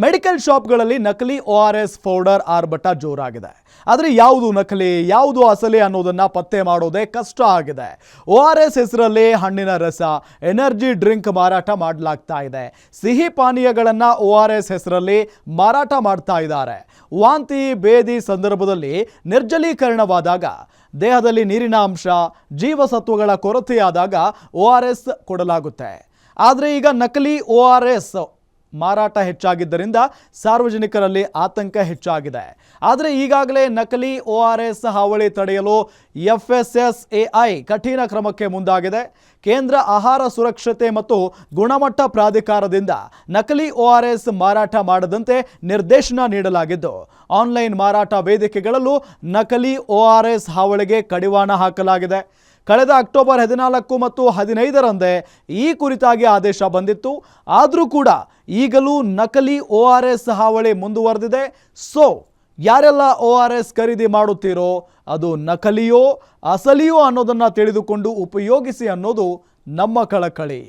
Medical ಶಾಪ್ಗಳಲ್ಲಿ ನಕಲಿ ORS powder ಆರ್ಭಟ ಜೋರಾಗಿದೆ. ಆದರೆ ಯಾವುದು ನಕಲಿ ಯಾವುದು ಅಸಲಿ ಅನ್ನೋದನ್ನ ಪತ್ತೆ ಮಾಡೋದೇ ಕಷ್ಟ ಆಗಿದೆ. ORS ಹೆಸರಲ್ಲಿ ಹಣ್ಣಿನ ರಸ, ಎನರ್ಜಿ ಡ್ರಿಂಕ್ ಮಾರಾಟ ಮಾಡಲಾಗ್ತಾ ಇದೆ. ಸಿಹಿ ಪಾನೀಯಗಳನ್ನು ORS ಹೆಸರಲ್ಲಿ ಮಾರಾಟ ಮಾಡ್ತಾ ಇದ್ದಾರೆ. ವಾಂತಿ ಬೇದಿ ಸಂದರ್ಭದಲ್ಲಿ ನಿರ್ಜಲೀಕರಣವಾದಾಗ, ದೇಹದಲ್ಲಿ ನೀರಿನ ಅಂಶ, ಜೀವಸತ್ವಗಳ ಕೊರತೆಯಾದಾಗ ORS ಕೊಡಲಾಗುತ್ತೆ. ಆದರೆ ಈಗ ನಕಲಿ ORS ಮಾರಾಟ ಹೆಚ್ಚಾಗಿದ್ದರಿಂದ ಸಾರ್ವಜನಿಕರಲ್ಲಿ ಆತಂಕ ಹೆಚ್ಚಾಗಿದೆ. ಆದರೆ ಈಗಾಗಲೇ ನಕಲಿ ORS ಹಾವಳಿ ತಡೆಯಲು FSSAI ಕಠಿಣ ಕ್ರಮಕ್ಕೆ ಮುಂದಾಗಿದೆ. ಕೇಂದ್ರ ಆಹಾರ ಸುರಕ್ಷತೆ ಮತ್ತು ಗುಣಮಟ್ಟ ಪ್ರಾಧಿಕಾರದಿಂದ ನಕಲಿ ORS ಮಾರಾಟ ಮಾಡದಂತೆ ನಿರ್ದೇಶನ ನೀಡಲಾಗಿದ್ದು, ಆನ್ಲೈನ್ ಮಾರಾಟ ವೇದಿಕೆಗಳಲ್ಲೂ ನಕಲಿ ORS ಹಾವಳಿಗೆ ಕಡಿವಾಣ ಹಾಕಲಾಗಿದೆ. ಕಳೆದ ಅಕ್ಟೋಬರ್ 14 ಮತ್ತು 15ರಂದೇ ಈ ಕುರಿತಾಗಿ ಆದೇಶ ಬಂದಿತ್ತು. ಆದರೂ ಕೂಡ ಈಗಲೂ ನಕಲಿ ORS ಹಾವಳಿ ಮುಂದುವರೆದಿದೆ. ಸೊ ಯಾರೆಲ್ಲ ORS ಖರೀದಿ ಮಾಡುತ್ತೀರೋ ಅದು ನಕಲಿಯೋ ಅಸಲಿಯೋ ಅನ್ನೋದನ್ನು ತಿಳಿದುಕೊಂಡು ಉಪಯೋಗಿಸಿ ಅನ್ನೋದು ನಮ್ಮ ಕಳಕಳಿ.